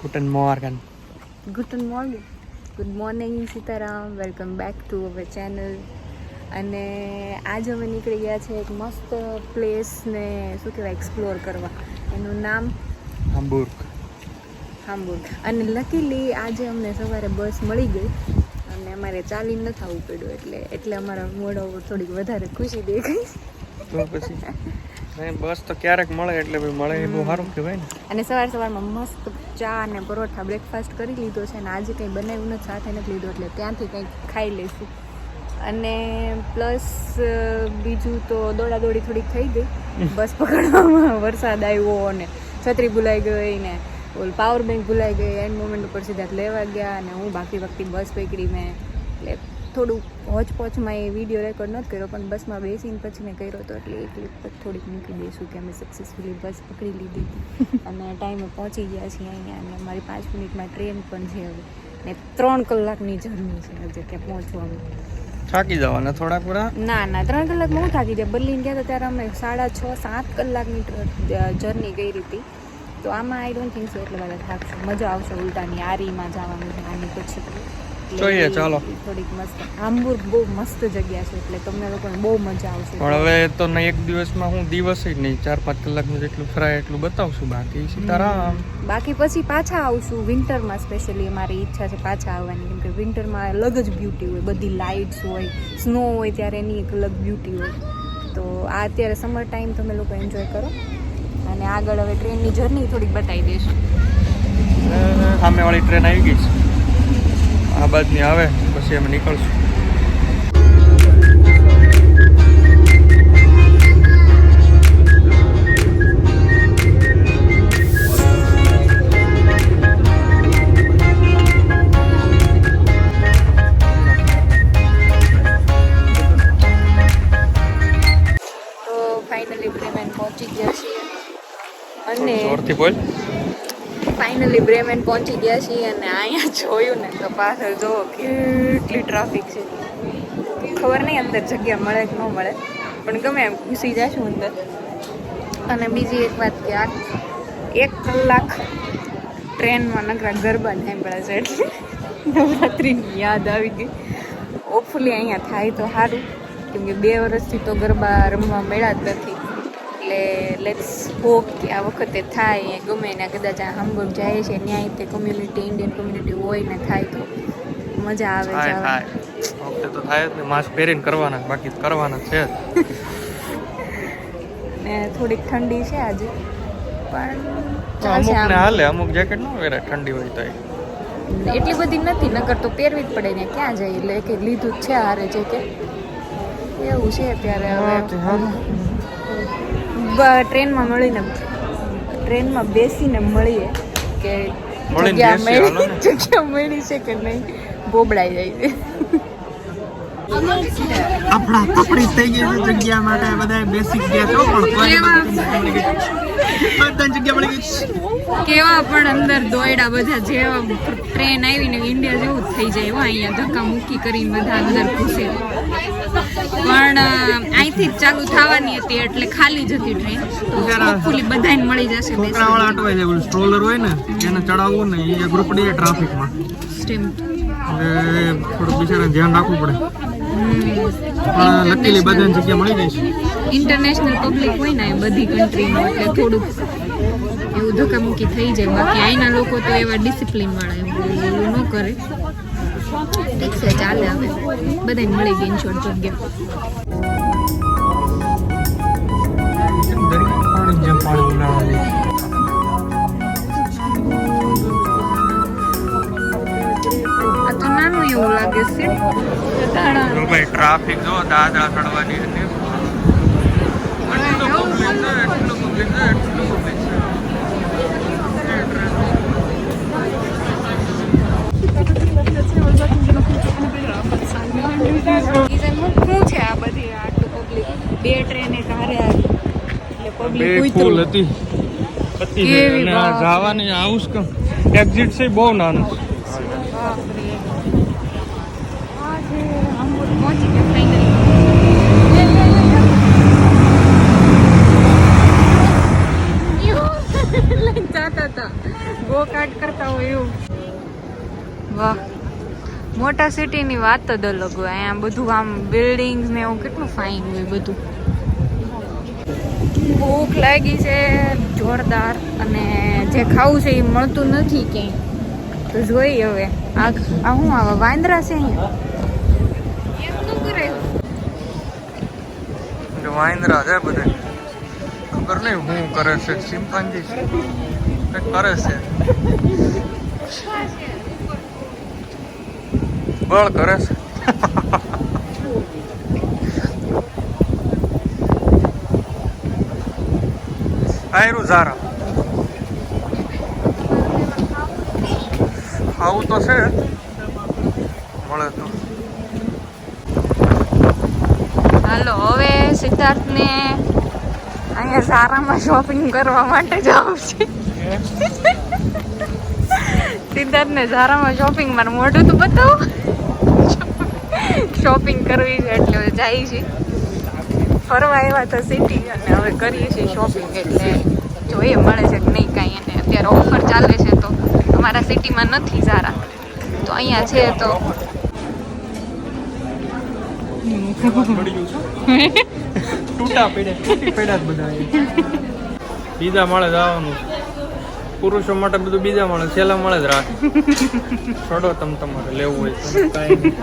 Guten Morgen. Guten Morgen. Good morning Sitaram. Welcome back to our channel. અને આજ અમે નીકળી ગયા છે એક મસ્ત પ્લેસને શું કહેવાય એક્સપ્લોર કરવા. એનું નામ Hamburg. હામ્બુર્ગ. અને લકીલી આજે અમને સવારે બસ મળી ગઈ અને અમારે ચાલીને નથી આવવું પડ્યું એટલે અમારા મોઢા ઉપર થોડીક વધારે ખુશી દેખાઈ. તો પછી નહીં બસ તો ક્યારેક મળે એટલે ભાઈ મળે એ બહુ સારું કહેવાય ને. અને સવારમાં મસ્ત ચા અને પરોઠા બ્રેકફાસ્ટ કરી લીધો છે અને આજે કંઈ બનાવ્યું નથી, સાથે નથી લીધું એટલે ત્યાંથી કંઈક ખાઈ લઈશું. અને પ્લસ બીજું તો દોડાદોડી થોડીક થઈ ગઈ બસ પકડવામાં. વરસાદ આવ્યો અને છત્રી ભૂલાઈ ગઈ ને ઓલ પાવર બેંક ભૂલાઈ ગઈ. એન્ડ મોમેન્ટ ઉપર સીધા લેવા ગયા અને હું બાકી વખતે બસ પકડી મેં. એટલે થોડુંક હોચપોચમાં એ વિડીયો રેકોર્ડ નથી કર્યો પણ બસમાં બેસીને પછી મેં કર્યો હતો એટલે એ ક્લિપ થોડીક મૂકી દઈશું કે અમે સક્સેસફુલી બસ પકડી લીધી હતી અને ટાઈમે પહોંચી ગયા છીએ અહીંયા. અને અમારી 5 મિનિટમાં ટ્રેન પણ છે હવે ને 3 કલાકની જર્ની છે હજુ કે પહોંચવામાં. થાકી જવાના થોડા પૂરા? ના 3 કલાકમાં હું થાકી જાય. બર્લિન ગયા હતા ત્યારે અમે 6.5-7 કલાકની જર્ની કરી હતી. તો આમાં આઈ ડોન્ટ થિંક સો એટલે બધા થાકશું. મજા આવશે ઉલટાની આરીમાં જવાનું છે આની પછી. જોઈએ ચાલો. થોડીક મસ્ત હામ્બુર્ગ બહુ મસ્ત જગ્યા છે એટલે તમને લોકોને બહુ મજા આવશે. પણ હવે તો નહીં એક દિવસમાં હું દિવસ જ નહીં 4-5 કલાકનું જેટલું ફરાય એટલું બતાવશું. બાકી સીતારામ. બાકી પછી પાછા આવશું વિન્ટરમાં. સ્પેશિયલી મારી ઈચ્છા છે પાછા આવવાની કેમ કે વિન્ટરમાં અલગ જ બ્યુટી હોય. બધી લાઇટ્સ હોય, સ્નો હોય ત્યારે એની એક અલગ બ્યુટી હોય. તો આ અત્યારે સમર ટાઈમ તમે લોકો એન્જોય કરો. અને આગળ હવે ટ્રેનની જર્ની થોડીક બતાવી દઈશું. સામેવાળી ટ્રેન આવી ગઈ છે. આ બાજની આવે પછી અમે નીકળશું. તો ફાઇનલી બ્રેમેન પહોંચી ગયા છીએ અને જોરથી બોલ. ફાઇનલી બ્રેમેન પહોંચી ગયા છીએ અને અહીંયા જોયું ને તો પાછળ જો કેટલી ટ્રાફિક છે. ખબર નહીં અંદર જગ્યા મળે કે ન મળે પણ ગમે એમ ઘૂસી જઈશું અંદર. અને બીજી એક વાત કે આ 1 કલાક ટ્રેનમાં નકરા ગરબા સાંભળ્યા છે એટલે નવરાત્રિની યાદ આવી ગઈ. હોપફુલી અહીંયા થાય તો સારું કેમ કે 2 વર્ષથી તો ગરબા રમવા મળ્યા જ નથી. એટલે લેટ્સ હોપ કે આ વખતે થાય. ગમે ને કદાચ આ હામ્બુર્ગ જાય છે ન્યાય તે કમ્યુનિટી ઇન્ડિયન કમ્યુનિટી હોય ને થાય તો મજા આવે. વખતે તો થાય જ ને. માસ્ક પહેરીને કરવાના બાકી કરવાના છે જ. ને થોડીક ઠંડી છે આજે પણ અમુક ને હાલે, અમુક જેકેટ ન પહેરે ઠંડી હોય તો. એટલી બધી નથી નકર તો પહેરવી જ પડે ને ક્યાં જાય. એટલે કે લીધું જ છે હારે જેકેટ એવું છે અત્યારે. હવે ટ્રેનમાં મળીને ટ્રેનમાં બેસીને મળીએ કે જગ્યા મળી છે કે નહીં. બોબડાઈ જાય છે. આપણા કપડી થઈ ગઈ છે જગ્યા માટે બધા બેસી ગયા છો પણ બધા જગ્યા મળી ગઈ. કેવા પણ અંદર દોયડા બધા જેવા ટ્રેન આવીને ઇન્ડિયા જેવું જ થઈ જાય. અહીંયા ધક્કા મૂકી કરીને બધા અંદર ઘૂસે. પણ અહીંથી જ ચાલુ થવાની હતી એટલે ખાલી જ હતી ટ્રેન. તો હોપફુલી બધાને મળી જશે. છોકરાવાળા અટવાય છે. સ્ટ્રોલર હોય ને એને ચડાવવું ને એ ગ્રુપ ડી ટ્રાફિકમાં સ્ટેમ એટલે થોડું બિચારાને ધ્યાન રાખવું પડે. પણ લકીલી બધાને જગ્યા મળી ગઈ છે. ઇન્ટરનેશનલ પબ્લિક હોય ને એ બધી કન્ટ્રીમાં એટલે થોડુંક એવું ધક્કામુક્કી થઈ જાય. બાકી અહીંના લોકો તો એવા ડિસિપ્લિન વાળા એવું ન કરે. ઠીક છે ચાલે. હવે બધાને મળી ગઈ ઇન્શોર્ટ જગ્યા. આ તો નાનું એવું લાગે છે. ભાઈ ટ્રાફિક જો દાદરા ચડવાની હતી. શું છે આ બધી આટલું પબ્લિક? 2 ટ્રેન એક હારે આવી એટલે પબ્લિક ફૂલ હતી. જવાની આવું કેમ એક્ઝિટ છે બહુ નાનું. પહોંચી ગયા ફાઇનલી. ગો કાર્ટ કરતા હોય એવું. વાહ, મોટા સિટીની વાત જ અલગ હોય. અહીંયા બધું આમ બિલ્ડિંગ્સ ને એવું કેટલું ફાઇન હોય બધું. ભૂખ લાગી છે જોરદાર, અને જે ખાવું છે એ મળતું નથી ક્યાંય. તો જોઈ હવે આ શું આવે વાંદરા છે અહીંયા. એમ ન કરે વાંદરા છે બધા, ખબર નહીં શું કરે છે. ચિંપાંજી કંઈક કરે છે, બળ કરે છે. આયરું ઝારા ખાવું તો છે, મળે તો. હાલો હવે સિદ્ધાર્થને અહીંયા ઝારામાં શોપિંગ કરવા માટે જવું છે. સિદ્ધાર્થને ઝારામાં શોપિંગ, મારું મોઢું તો બતાવો. શોપિંગ કરવી છે એટલે હવે જાય છે. ફરવા આવ્યા તો સિટી, અને હવે કરીએ છીએ શોપિંગ. એટલે જોઈએ મળે છે કે નહીં કાંઈ. અને અત્યારે ઓફર ચાલે છે તો અમારા સિટીમાં નથી ઝારા, તો અહીંયા છે તો તૂટા પડ્યા, તૂટી પડ્યા જ બધા. બીજા મળે જવાનું, પુરુષો માટે બધું બીજા મળે, છેલ્લા મળે જ રાખે. છોડો તમારે લેવું હોય તો કાંઈ નહીં.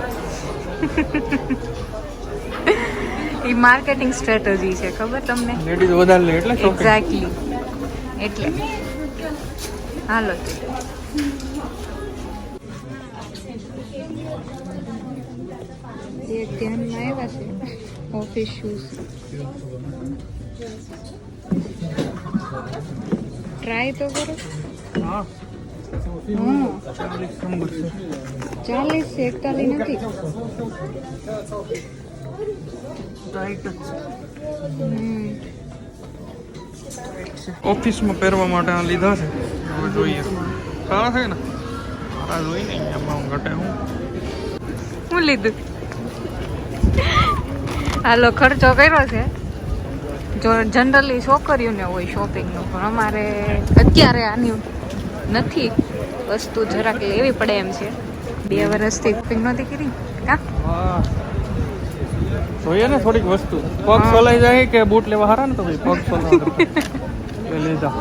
એ માર્કેટિંગ સ્ટ્રેટેજી છે, ખબર તમને? લેડીઝ વધારે લે એટલે એક્ઝેક્ટલી. એટલે હાલો એક ધ્યાનમાં આવ્યા છે ઓફિસ શૂઝ. ટ્રાય તો કરો. હા, 40 છે, 41 નથી. ઓફિસમાં પહેરવા માટે આ લીધા છે, હવે જોઈએ. સારા છે ને? સારા જોઈ ને એમાં ઘટે હું લીધું. હાલો ખર્ચો કર્યો છે. જો જનરલી છોકરીઓને હોય શોપિંગનો, પણ અમારે અત્યારે આની નથી વસ્તુ, જરાક લેવી પડે એમ છે. 2 વર્ષથી શોપિંગ નહોતી કરી. કા જોઈએ ને થોડીક વસ્તુ. પગ સોલાઈ જાય કે બૂટ લેવા હારા ને, તો ભાઈ પગ સોલાવા લીધા.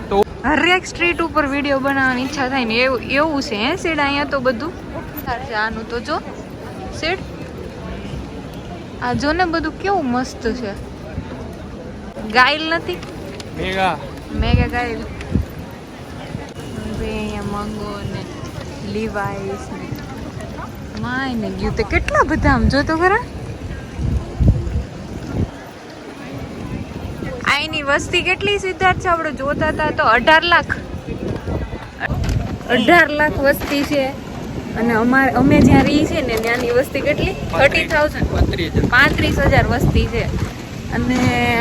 તો હરેક સ્ટ્રીટ ઉપર વિડીયો બનાવવાની ઈચ્છા થાય ને એવું છે. હે સીડ અહીંયા તો બધું આનું તો જો સીડ આ જો ને, બધું કેવું મસ્ત છે. ગાઈલ નથી, મેગા ગાઈલ. અહીંયા મંગો ને લીવાઈસ ને માય ને ગયું તે કેટલા બધા. આમ જો તો ખરા, આની વસ્તી કેટલી સિદ્ધાર્થ છે આપણે જોતા હતા તો 18 લાખ. 18 લાખ વસ્તી છે. અને અમે જ્યાં રહી છે ને ત્યાંની વસ્તી કેટલી? 30,000, 35,000 વસ્તી છે. અને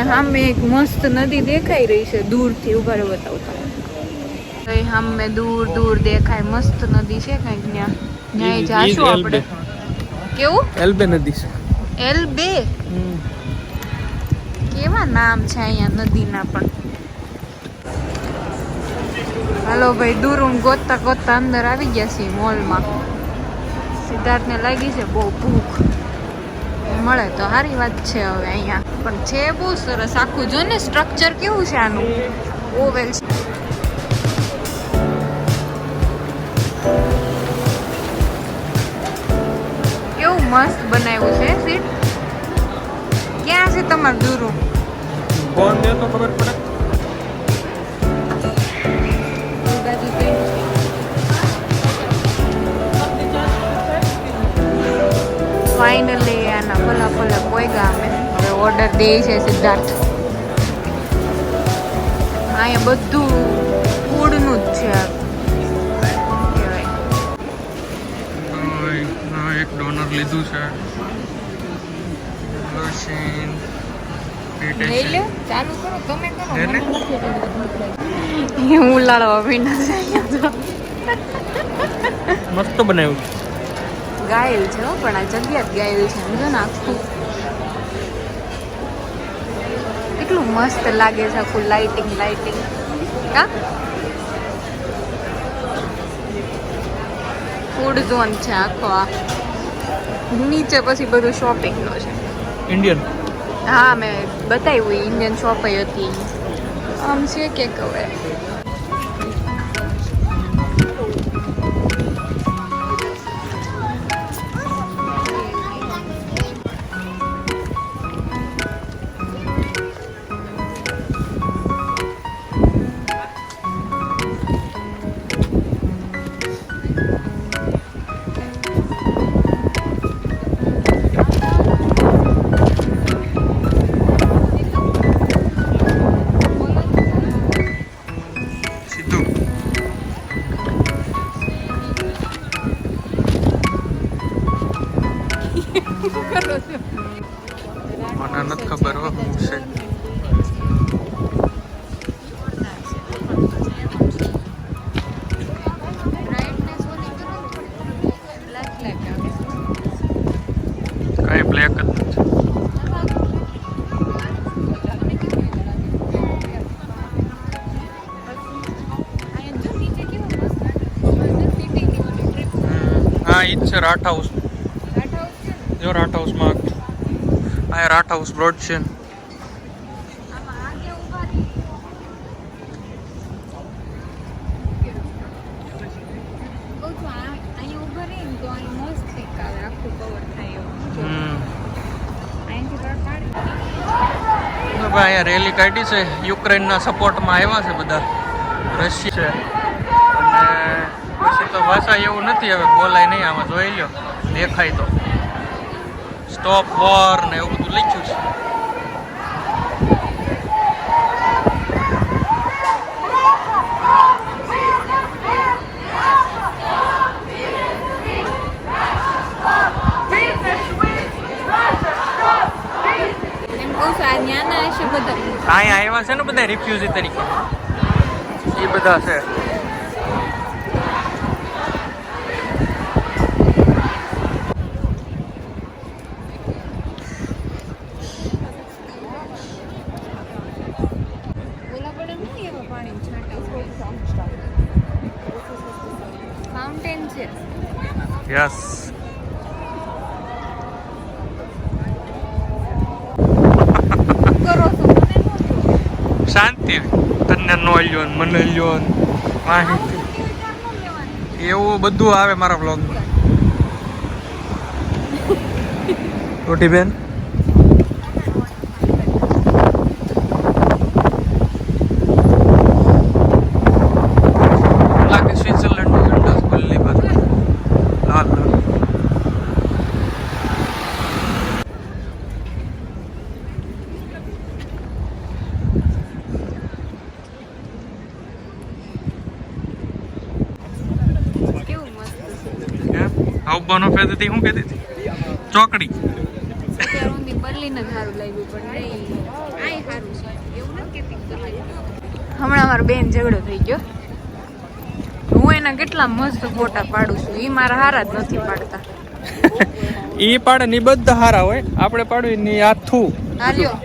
સામે એક મસ્ત નદી દેખાઈ રહી છે દૂરથી. ઉભા રહો બતાવતા. સામે દૂર દૂર દેખાય મસ્ત નદી છે કંઈક. ત્યાં જાશું આપણે. કેવું? એલ્બે નદી છે. એલ્બે કેવા નામ છે અહીંયા નદીના પણ. હાલો ભાઈ, દૂર ગોતતા ગોતતા અંદર આવી ગયા છીએ મોલમાં. સિદ્ધાર્થને લાગી છે બહુ ભૂખ, મળે તો સારી વાત છે. હવે અહીંયા પણ છે બહુ સરસ. આખું જો ને સ્ટ્રક્ચર કેવું છે આનું, ઓવેલ છે. કેવું મસ્ત બનાવ્યું છે સીટ. ક્યાં છે તમારું દૂરું? ફોન દે તો ખબર પડે. ફાઇનલી આના ભલા ભલા પોઈગા અમે. હવે ઓર્ડર દે છે સિદ્ધાર્થ. અહીંયા બધું ફૂડનું જ છે. એક ડોનર લીધું છે. લઈ લે, ચાલુ કરો તમે કરો. હું લાડવા પીના છે અહીંયા. મસ્ત બનાવ્યું. ગાયેલ છે પણ આ જગ્યા જ ગાયેલ છે. સમજો ને આખું કેટલું મસ્ત લાગે છે. આખું લાઇટિંગ. કા ફૂડ ઝોન છે આખો આ. નીચે પછી બધું શોપિંગનો છે. ઇન્ડિયન હા મેં બતાવ્યું ઇન્ડિયન શોપ હતી આમ છે કે હવે સીધું મને નથી ખબર હો હું છે કઈ બ્લેક જ નથી હા ઈ જ છે રાઠ હાઉસ જો રાઠ હાઉસમાં આ રાઠ હાઉસ બ્રોડ છે અહીંયા રેલી કાઢી છે યુક્રેનના સપોર્ટમાં આવ્યા છે બધા રશિયા છે અને પછી તો ભાષા એવું નથી હવે બોલાય નહીં આમાં જોઈ લ્યો દેખાય તો સ્ટોપ વોર ને એવું બધું લખ્યું છે અહીંયા આવ્યા છે ને બધા રિફ્યુઝી તરીકે એ બધા છે ફાઉન્ટેન છે યસ શાંતિ તને નો લ્યો ને મને લ્યો ને માહિતી એવું બધું આવે મારા બ્લોગમાં રોટી બેન લાગે સ્વિટ્ઝરલેન્ડ નો ઝંડો ખુલ્લી બધું લાલ લાલ આવું બનો ફેરતી હું કહેતી હતી ચોકડી હમણાં મારો બેન ઝઘડો થઈ ગયો હું એના કેટલા મસ્ત ફોટા પાડું છું એ મારા હારા જ નથી પાડતા ઈ પાડે ની બધા હારા હોય આપણે પાડવી ની આથું હાલ્યો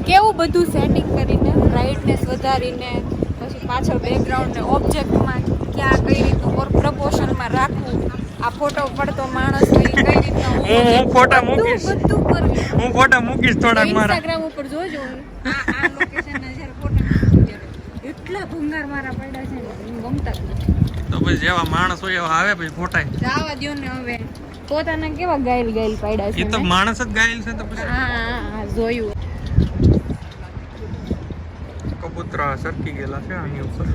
કેવું બધું સેટિંગ કરીને બ્રાઇટનેસ વધારીને પછી પાછળ બેકગ્રાઉન્ડ ને ઓબ્જેક્ટમાં ક્યાં કઈ રીતનું પ્રપોર્શનમાં રાખવું આ ફોટો પડતો માણસ હોય કઈ રીતના હું ફોટા મૂકીશ બધું કરવું હું ફોટા મૂકીશ થોડાક મારા ઇન્સ્ટાગ્રામ ઉપર જોજો આ લોકેશન ના જ્યારે ફોટા મૂકું એટલા ભંગાર મારા પડ્યા છે ને ગમતા જ નથી તો પછી જેવા માણસ હોય એવા આવે પછી ફોટા જાવા દ્યો ને હવે પોતાના કેવા ગાયલ ગાયલ પડ્યા છે એ તો માણસ જ ગાયેલ છે તો પછી હા જોયું કબૂતરા સરકી ગયેલા છે આની ઉપર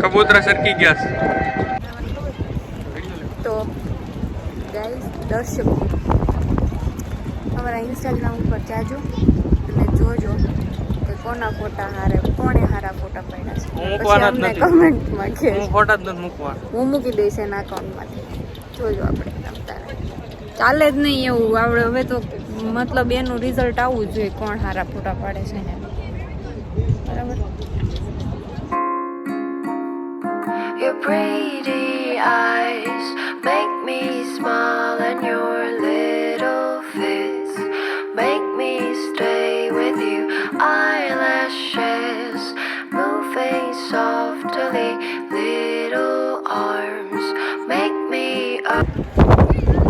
કબૂતરા સરકી ગયા છે તો ગાઈસ દર્શકો અમારા ઇન્સ્ટાગ્રામ ઉપર જાજો અને જોજો કે કોના ફોટા કોણે હારા ફોટા પડ્યા છે પછી અમને કમેન્ટમાં કે હું ફોટા જ નથી મૂકવા હું મૂકી દઈશ એના અકાઉન્ટમાંથી જોજો આપણે તમતારે ચાલે જ નહીં એવું આપણે હવે તો મતલબ એનું રિઝલ્ટ આવવું જોઈએ કોણ હારા ફોટા પાડે છે ને બરાબર Your pretty eyes make me smile, and your little fits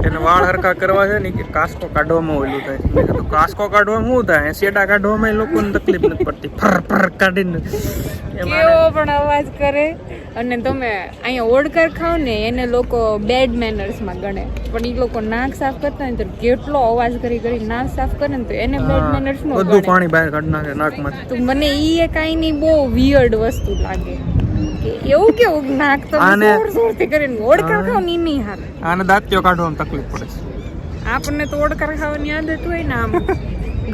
એને વાળ હરખા કરવા છે ને કે કાસ્કો કાઢવામાં ઓલું થાય. મેં કીધું કાસ્કો કાઢવામાં શું થાય? શેડા કાઢવામાં લોકોને તકલીફ નથી પડતી. ફર ફર કાઢીને કેવો પણ અવાજ કરે. અને તમે અહીંયા ઓડકર ખાવ ને એને લોકો બેડ મેનર્સમાં ગણે, પણ એ લોકો નાક સાફ કરતા હોય ને તો કેટલો અવાજ કરી નાક સાફ કરે ને તો એને બેડ મેનર્સ નો બધું પાણી બહાર કાઢી નાખે નાકમાંથી. તો મને ઈ એ કાઈ ની બહુ વિયર્ડ વસ્તુ લાગે કે એવું કેવું નાક તો જોરથી કરીને ઓડકર ખાવ ને નહીં હાલ. આને દાંતિયો કાઢવામાં તકલીફ પડે છે. આપણને તો ઓડકર ખાવાની આદત હોય ને આમ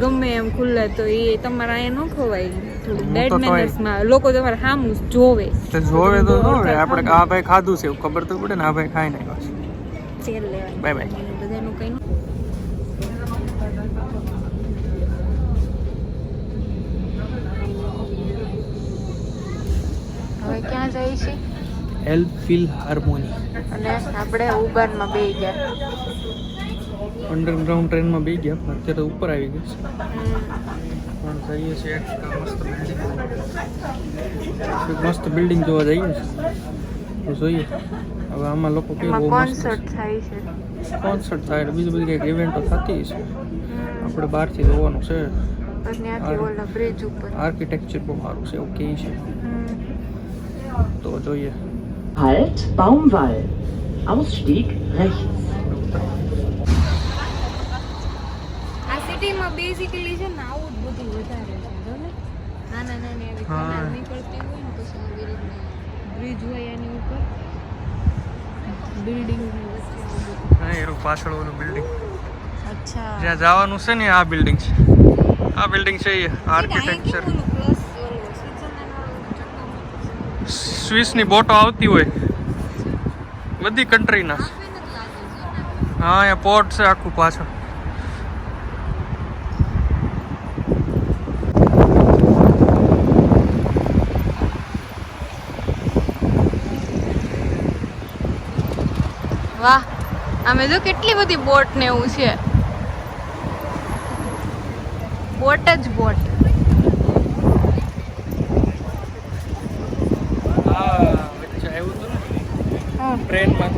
ગમે એમ ખુલ્લે તો એ તમારે અહીંયા ન ખવાય. થોડું બેડ મેનર્સમાં લોકો તમારે સામું જોવે તો જોવે તો જોવે. આપણે આ ભાઈ ખાધું છે એવું ખબર તો પડે ને. આ ભાઈ ખાઈ નાખ્યો છે. તેલ લેવાનું બાય બાય. બધાનું કઈ હવે ક્યાં જાય છે? Help feel હાર્મોની. અને આપણે ઉબાનમાં બેસી ગયા, અંડરગ્રાઉન્ડ ટ્રેનમાં બેસી ગયા. અત્યારે ઉપર આવી ગયા છે પણ જઈએ છીએ એક મસ્ત બિલ્ડિંગ જોવા જઈએ છે તો જોઈએ હવે આમાં લોકો કેવું કોન્સર્ટ થાય છે. કોન્સર્ટ થાય એટલે બીજી બધી કંઈક ઇવેન્ટો થતી છે. આપણે બહારથી જોવાનું છે. ત્યાંથી ઓલા બ્રિજ ઉપર આર્કિટેક્ચર બહુ સારું છે એવું કહે છે તો જોઈએ. Halt, Baumwall. Ausstieg rechts. આ સિટીમાં બેઝિકલી છે ને આવું જ બધું વધારે છે. જો ને નાના નાની એવી કેનાલ નીકળતી હોય ને પછી આવી રીતના બ્રિજ હોય એની ઉપર બિલ્ડિંગ ની વચ્ચે આવું બધું. હા એનું પાછળ ઓલું બિલ્ડિંગ અચ્છા જ્યાં જવાનું છે ને આ બિલ્ડિંગ છે. આ બિલ્ડિંગ છે એ આર્કિટેક્ચર. સ્વિસની બોટો આવતી હોય બધી કન્ટ્રીના. હા અહીંયા પોર્ટ છે આખું પાછળ. વાહ અમે જો કેટલી બધી બોટ ને એવું છે. બોટ જ બોટ. વચ્ચે આવ્યું હતું ને ટ્રેનમાં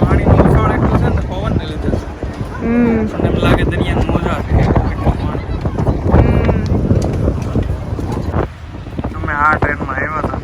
પાણીનો ઉછાળ એટલો છે ને પવનને લીધે છે. અને એમ લાગે દરિયાની મોજા છે એટલું પાણી. અમે આ ટ્રેનમાં આવ્યા હતા.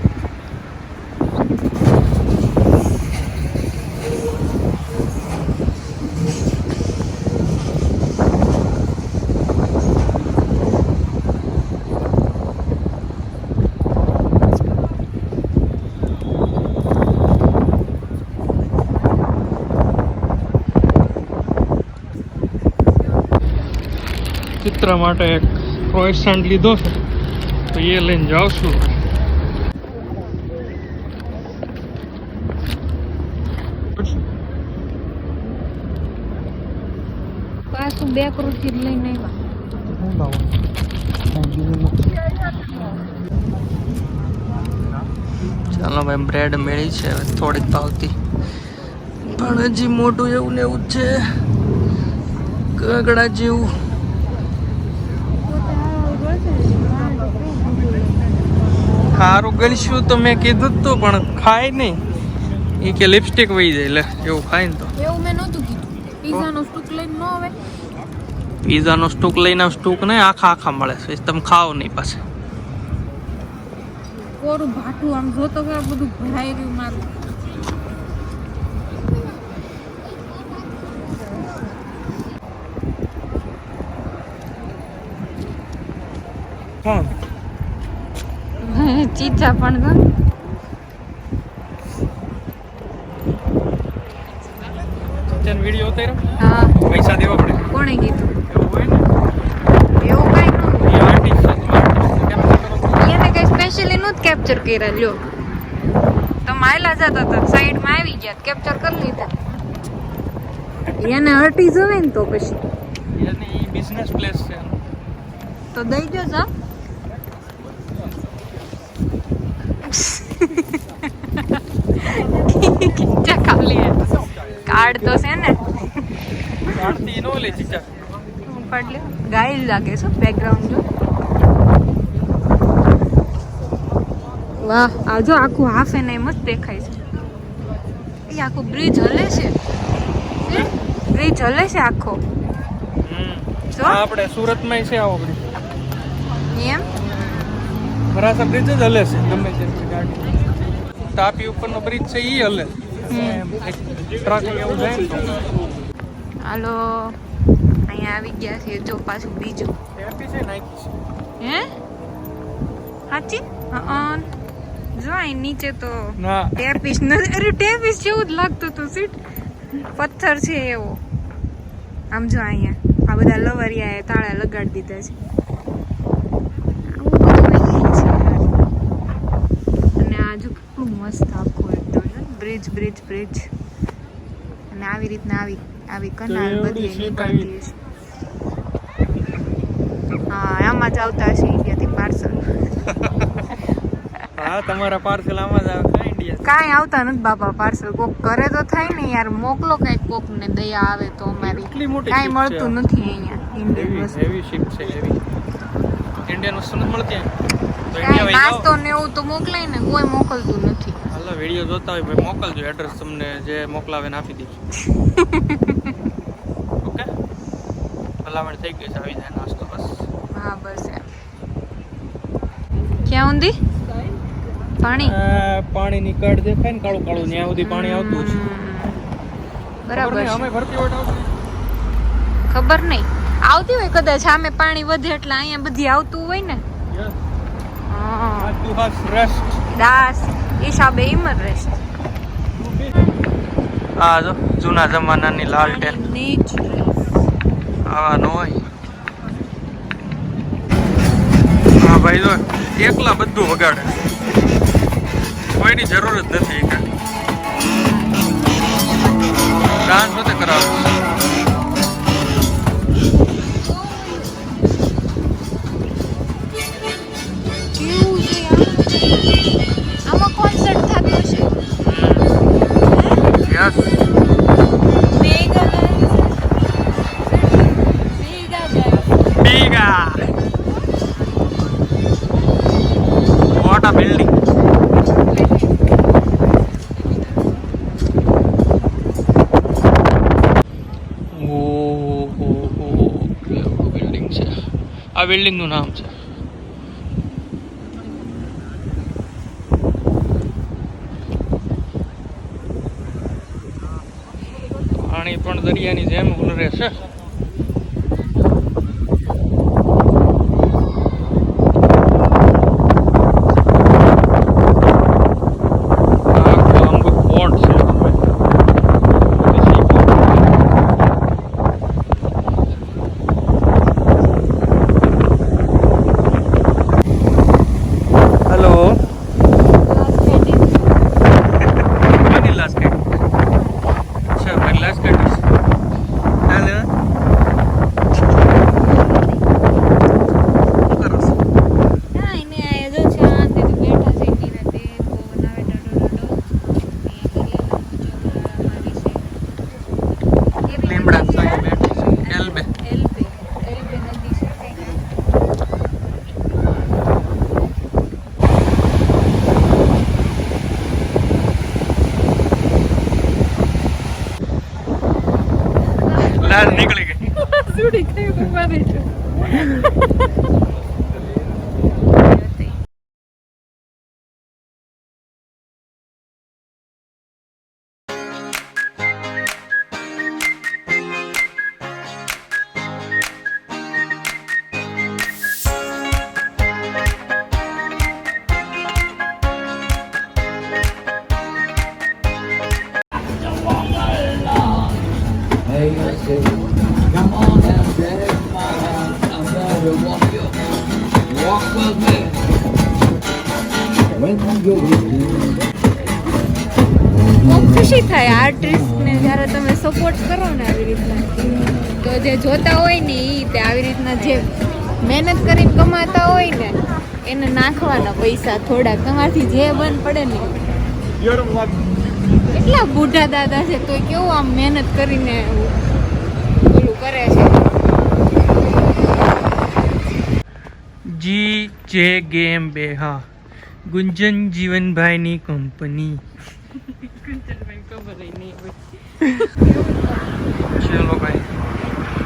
ચિત્ર માટે એક ક્રોઇસન્ટ લીધો છે તો એ લઈને જાઉં છું. પાછું બે કરોડથી લઈને ચાલો ભાઈ બ્રેડ મેળી છે થોડીક ભાવતી પણ હજી મોટું એવું ને એવું જ છે કાગડા જેવું. સારું ગળશું તો મેં કીધું જ તું પણ ખાય નહીં. એ કે લિપસ્ટિક વહી જાય લે એવું ખાય ને તો. એવું મેં નહોતું કીધું. પીઝાનો સ્ટૂક લઈને ન આવે. પીઝાનો સ્ટૂક લઈને સ્ટૂક નહીં આખા આખા મળે છે તમે ખાઓ નહીં પાસે. કોરું ભાઠું આમ જોતો કે બધું ભરાઈ રહ્યું મારું. કોણ ચીચા પણ તો ચેન વિડિયો ઉતાર્યો. હા પૈસા દેવા પડે કોણે કીધું? એવું હોય ને. એવું કઈ નહોતું. એ આર્ટિસ્ટ છે એને કઈ સ્પેશિયલી નું જ કેપ્ચર કર્યા લ્યો. તો માયલા જતા હતા સાઈડમાં આવી ગયા કેપ્ચર કરી લીધા. એને હટી જવે ને તો પછી એની બિઝનેસ પ્લેસ છે. તો દઈ દો જા. ખીચા ખાલી કાર્ડ તો છે ને કાઢતી નો લે ચીચા. કાઢ લ્યો. ગાય લાગે છે બેકગ્રાઉન્ડ જો. વાહ આ જો આખું હાફ એને મસ્ત દેખાય છે. એ આખો બ્રિજ હલે છે, બ્રિજ હલે છે આખો. જો આ આપણે સુરતમાં છે આવો બ્રિજ. એમ બરાસા બ્રિજ જ હલે છે ગમે તેટલી ગાડી. તાપી ઉપરનો બ્રિજ છે ઈ હલે. ટ્રક એવું જાય ને તો. હાલો અહીંયા આવી ગયા છે. જો પાછું બીજું ટેપી છે નાખી છે. હે સાચી જો અહીં નીચે તો ના ટેપિસ નથી. અરે ટેપિસ જેવું જ લાગતું હતું સીટ. પથ્થર છે એવો. આમ જો અહીંયા આ બધા લવરિયાએ તાળા લગાડી દીધા છે. આવું બધું અહીંયા છે યાર. અને આ જો કેટલું મસ્ત આખું એકદમ બ્રિજ બ્રિજ બ્રિજ. અને આવી રીતના આવી કનાલ બધી નીકળતી છે. હા આમાં જ આવતા હશે ઇન્ડિયાથી પાર્સલ. હા તમારા પાર્સલ આમાં જ આવે ઇન્ડિયા. કાંઈ આવતા નથી બાપા પાર્સલ. કોક કરે તો થાય ને યાર. મોકલો કઈક કોક ને દયા આવે તો અમારી. એટલી મોટી કાંઈ ship છે મળતું આ. નથી અહીંયા ઇન્ડિયન હેવી વસ્તુ. હેવી શિપ છે હેવી. ઇન્ડિયન વસ્તુ નથી મળતી તો કાંઈ ઇન્ડિયા વહી નાસ્તો જાઓ. ને એવું તો મોકલાય ને કોઈ મોકલતું નથી. હાલો વિડીયો જોતા હોય ભાઈ મોકલજો એડ્રેસ તમને જે મોકલાવે ને આપી દઈશું. ઓકે ભલામણ થઈ ગઈ છે આવી જાય નાસ્તો બસ. હા બસ એમ. ક્યાં ઊંધી પાણી પાણીની કડ દેખાય ને કાળું કાળું ત્યાં સુધી પાણી આવતું છે. બરાબર છે. અમે ભરતી વટ આવતી ખબર નહીં આવતી હોય કદાચ. સામે પાણી વધે એટલે અહીંયા બધી આવતું હોય ને. હા ટુ હાસ રેસ્ટ. દાસ હિસાબે ઇમર રેસ્ટ. આ જો જૂના જમાનાની લાલટેન આવા ન હોય. હા ભાઈ જો એકલા બધું વગાડે કોઈની જરૂર જ નથી. ડાન્સ નથી કરાવે. કેવું છે આમાં કોન્સર્ટ થતો છે. યસ બીગા વોટ અ બિલ્ડિંગ. કેવું બિલ્ડિંગ છે આ. બિલ્ડિંગ નું નામ છે પાણી પણ દરિયાની જેમ ઉલરે છે. નીકળી ગઈ. સુડી કઈ મારી છે. Come on and take my hand and let me walk you. Walk with me. When you're with me. બહુ ખુશી થાય આર્ટિસ્ટને જ્યારે તમે સપોર્ટ કરો ને આવી રીતના. તો જે જોતા હોય ને એ તે આવી રીતના જે મહેનત કરીને કમાતા હોય ને એને નાખવાના પૈસા થોડા તમારથી જે બન પડે ને. કેટલા બુઢા દાદા છે તો કેવું આમ મહેનત કરીને ઓલું કરે છે. જી જે ગેમ બે હા ગુંજન જીવનભાઈની કંપની. લઈ નહીં હોય. ચલો ભાઈ,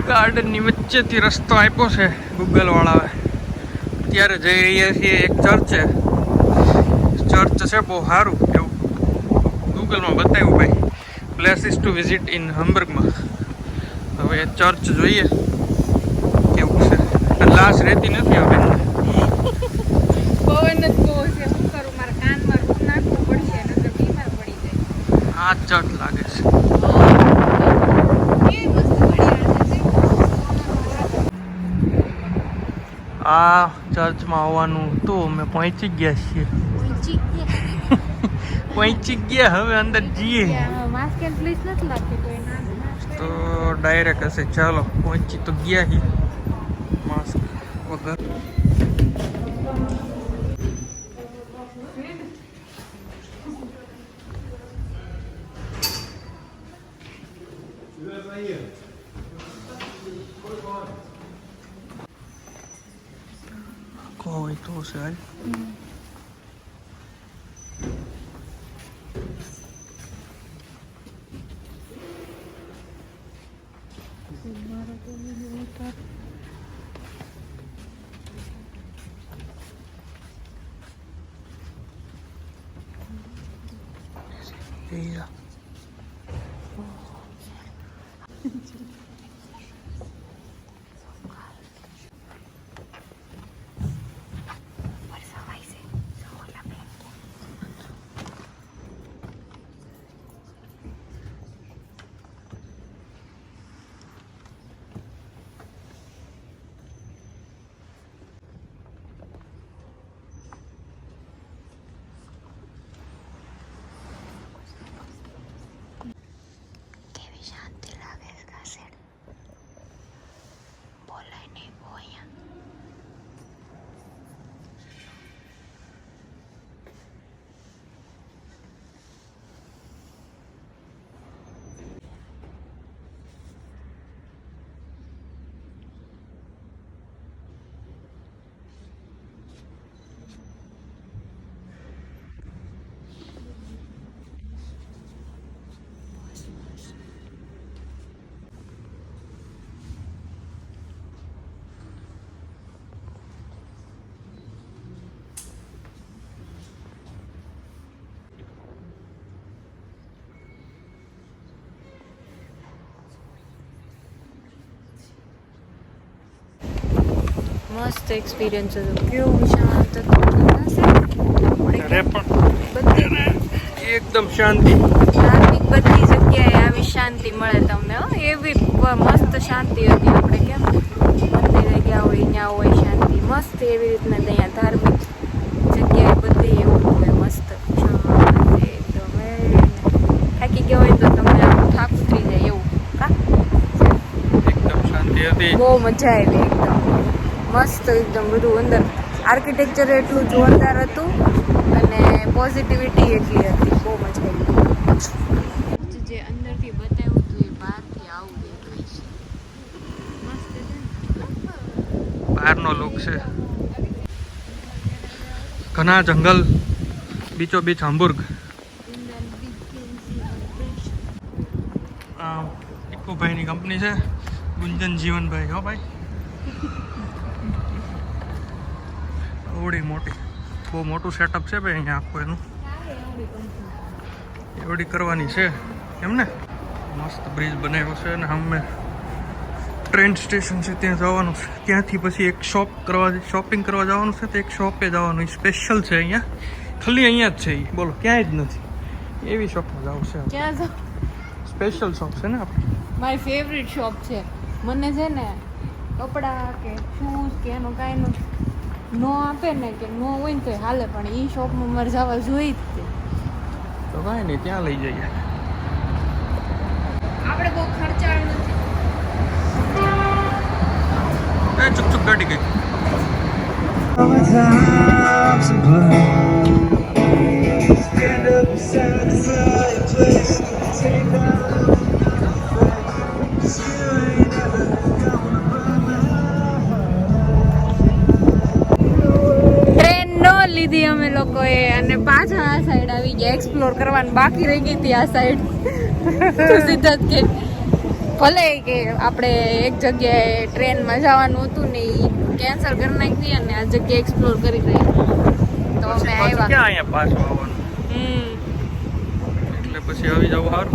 ગાર્ડનની વચ્ચેથી રસ્તો આપ્યો છે ગૂગલ વાળાએ. અત્યારે જઈ રહ્યા છીએ એક ચર્ચે. ચર્ચ છે બહુ સારું એવું ગૂગલમાં બતાવ્યું ભાઈ, પ્લેસીસ ટુ વિઝિટ ઇન હમ્બર્ગમાં. હવે ચર્ચ જોઈએ કેવું છે. લાશ રહેતી નથી હવે. પવન જ બહુ છે, શું કરું, મારા કાનમાં રૂમ નાખવું પડશે નહીંતર બીમાર પડી જાય. આ ચર્ચ લાગે છે. એ મસ્ત ઘડિયાળ છે. આ ચર્ચમાં આવવાનું હતું, અમે પહોંચી ગયા છીએ. પહોંચી ગયા, હવે અંદર જઈએ માસ્ક એન્ડ પ્લીઝ નથી લાગતી કોઈ ના. તો ડાયરેક્ટ હશે. ચાલો પહોંચી તો ગયા હી માસ્ક વગર. કોઈ તો છે હાલ. Yeah. મસ્ત એક્સપિરિયન્સ હતો, કેવું શાંત હતું. અરે પણ એકદમ શાંતિ. ધાર્મિક બધી જગ્યાએ આવી શાંતિ મળે તમને. એવી મસ્ત શાંતિ હતી. આપણે કેમ મંદિરે ગયા હોય ત્યાં હોય શાંતિ મસ્ત, એવી રીતના ત્યાં ધાર્મિક જગ્યાએ બધી એવું હોય મસ્ત શાંતિ એકદમ. થાકી ગયા હોય તો તમને આમ થાક ઉતરી જાય એવું. કા એકદમ શાંતિ હતી. બહુ મજા આવી એકદમ મસ્ત. એકદમ બધું અંદર આર્કિટેક્ચર એટલું જોરદાર હતું અને પોઝિટિવિટી એટલી હતી. બહુ મજા આવી. જે અંદરથી બતાવ્યું હતું એ બહારથી આવું દેખાય છે. મસ્ત છે. બહારનો લુક છે. ઘણા જંગલ, બીચો બીચ હામ્બુર્ગ. ટીકુભાઈની કંપની છે, ગુંજન જીવનભાઈ. હો ભાઈ, એવડી મોટી, બહુ મોટું સેટઅપ છે ભાઈ અહીંયા આખું એનું. એવડી કરવાની છે એમને. મસ્ત બ્રિજ બનાવ્યો છે અને અમે ટ્રેન સ્ટેશન છે ત્યાં જવાનું છે. ત્યાંથી પછી એક શોપિંગ કરવા જવાનું છે. તો એક શોપે જવાનું સ્પેશિયલ છે અહીંયા, ખાલી અહીંયા જ છે એ. બોલો ક્યાંય જ નથી એવી શોપમાં જવું છે. ક્યાં જાવ? સ્પેશિયલ શોપ છે ને આપણે. મારી ફેવરિટ શોપ છે. મને છે ને કપડાં કે શૂઝ કે એનું કાંઈ નો આપે ને કે નો હોય ને તો હાલે, પણ એ શોપમાં મારે જવા જોઈ જ તે. તો કાંઈ નહીં, ત્યાં લઈ જઈએ. આપણે બહુ ખર્ચાળ નથી. એ ચૂક ચૂક ગાડી ગઈ. લીધી અમે લોકોએ અને પાછા આ સાઈડ આવી ગયા. એક્સપ્લોર કરવાનું બાકી રહી ગઈ હતી આ સાઈડ. તો સિદ્ધાર્થ કે ભલે કે આપણે એક જગ્યાએ ટ્રેનમાં જવાનું હતું ને એ કેન્સલ કરી નાખી અને આ જગ્યાએ એક્સપ્લોર કરી રહી તો અમે આવ્યા. ક્યાં અહીંયા પાછું આવવાનું એટલે પછી આવી જવું સારું.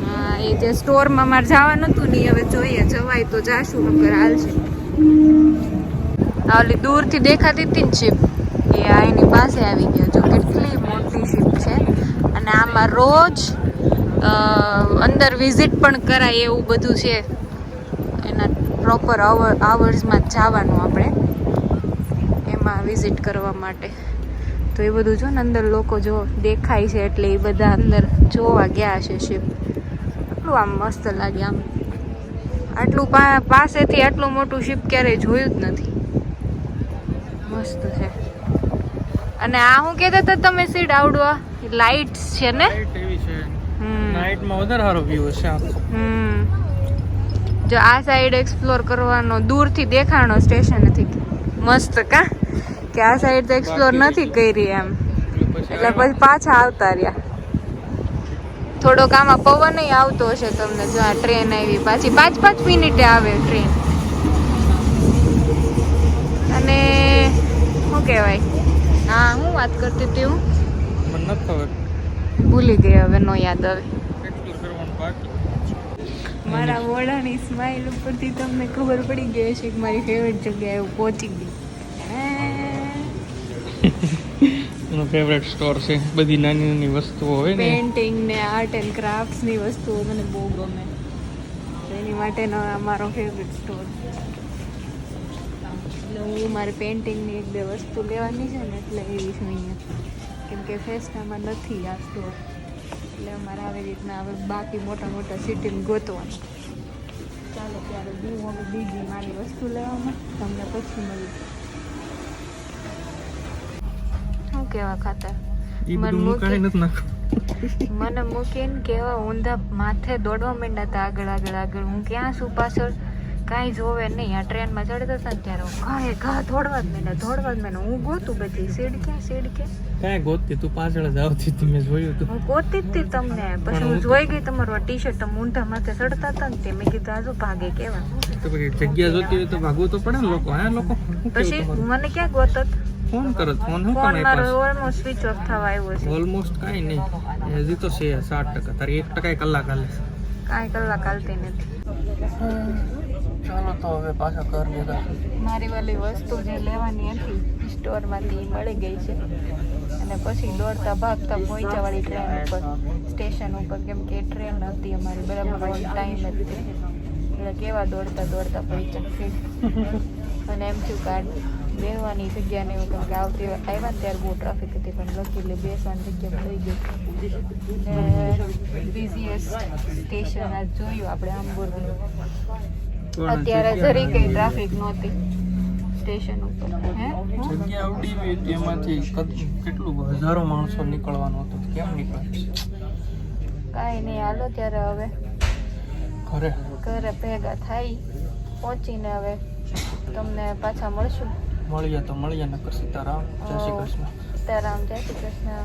હા એ જે સ્ટોરમાં મારે જવાનું હતું ને હવે જોઈએ જવાય તો જાશું નકર હાલશે. આ ઓલી દૂરથી દેખાતી હતી ને શિપ એ આ એની પાસે આવી ગયો જો કેટલી મોટી શિપ છે અને આમાં રોજ અંદર વિઝિટ પણ કરાય એવું બધું છે એના પ્રોપર આવર્સમાં જ જવાનું આપણે એમાં વિઝિટ કરવા માટે. તો એ બધું જો ને અંદર લોકો જો દેખાય છે એટલે એ બધા અંદર જોવા ગયા છે શિપ. એટલું આમ મસ્ત લાગે આમ આટલું પાસેથી આટલું મોટું શિપ ક્યારેય જોયું જ નથી. મસ્ત છે. અને આ હું કહેતા હતા તમે સીડ આવડવા લાઇટ્સ છે ને લાઈટ એવી છે નાઈટમાં વધારે સારો વ્યૂ હશે આખો. જો આ સાઈડ એક્સપ્લોર કરવાનો દૂરથી દેખાણો સ્ટેશનથી મસ્ત કા કે આ સાઈડ તો એક્સપ્લોર નથી કરી એમ એટલે પછી પાછા આવતા રહ્યા. થોડોક આમાં પવન આવતો હશે તમને જો આ ટ્રેન આવી પાછી 5-5 મિનિટે આવે ટ્રેન. અને શું કહેવાય હા હું વાત કરતી હતી હું મને નથી ખબર ભૂલી ગઈ હવે નો યાદ આવે. એક્સપ્લોર કરવાનું બાકી. મારા મોઢાની સ્માઈલ ઉપરથી તમને ખબર પડી ગઈ છે કે મારી ફેવરેટ જગ્યાએ હું પહોંચી ગઈ. એનો ફેવરેટ સ્ટોર છે. બધી નાની નાની વસ્તુઓ હોય ને પેઇન્ટિંગ ને આર્ટ એન્ડ ક્રાફ્ટ્સની વસ્તુઓ મને બહુ ગમે એની માટેનો આ મારો ફેવરેટ સ્ટોર. એટલે હું મારે પેઇન્ટિંગની 1-2 વસ્તુ લેવાની છે ને એટલે એવી છું અહીંયા કેમ કે ફેસ્ટામાં નથી આ સ્ટોર એટલે અમારે આવી રીતના હવે બાકી મોટા મોટા સિટીને ગોતવાનું. ચાલો ત્યારે હું હવે બીજી મારી વસ્તુ લેવામાં તમને પછી મળી. શું કહેવા ખાતર એ બધું હું કાંઈ નથી નાખું. મને મૂકીને કેવા ઊંધા માથે દોડવા માંડ્યા હતા આગળ હું ક્યાં છું પાછળ કાંઈ જોવે નહીં. આ ટ્રેનમાં ચડતા હતા ને ત્યારે ઘા દોડવા જ માંડ્યા હું ગોતું બધી સીડ ક્યાં કાંઈ ગોતતી તું પાછળ જ આવતી હતી મેં જોયું હતું. હું ગોતી જ હતી તમને પછી હું જોઈ ગઈ તમારું આ ટી શર્ટ ઊંધા માથે ચડતા હતા ને તે મેં કીધું આજુ ભાગે કેવા તો પછી જગ્યા જોતી હોય તો ભાગવું તો પડે ને લોકો. હા લોકો પછી મને ક્યાં ગોતત ફોન કરત ફોન શું ફોન કામ મારો ઓલમોસ્ટ સ્વિચ ઓફ થવા આવ્યો છે. ઓલમોસ્ટ કાંઈ નહીં હજી તો છે 60%. તારી 1% કલાક હાલે. કાંઈ કલાક હાલતી નથી. ચાલો તો હવે પાછા ઘર લીધા. મારી વાલી વસ્તુ જે લેવાની હતી સ્ટોરમાંથી મળી ગઈ છે અને પછી દોડતા ભાગતા પહોંચ્યા વાળી ટ્રેન ઉપર સ્ટેશન ઉપર કેમ કે ટ્રેન હતી અમારી બરાબર ઓન ટાઈમ જ હતી એટલે કેવા દોડતા પહોંચ્યા. અને એમ થયું કાર્ડ બેસવાની જગ્યા ને એવું કેમ કે આવ્યા ને ત્યારે બહુ ટ્રાફિક હતી પણ લકીલી બેસવાની જગ્યા મળી ગઈ. બિઝીએસ્ટ સ્ટેશન આજ જોયું આપણે આંબોરનું. અત્યારે જરી કઈ ટ્રાફિક નહોતી સ્ટેશન ઉપર. જગ્યા આવડી હોય તેમાંથી કેટલું હજારો માણસો નીકળવાનું હતું કેમ નીકળે? કાંઈ નહીં હાલો ત્યારે હવે ઘરે ભેગા થાય પહોંચીને હવે તમને પાછા મળશું. મળીએ નકર સીતારામ. જય શ્રી કૃષ્ણ. સીતારામ જય શ્રી કૃષ્ણ.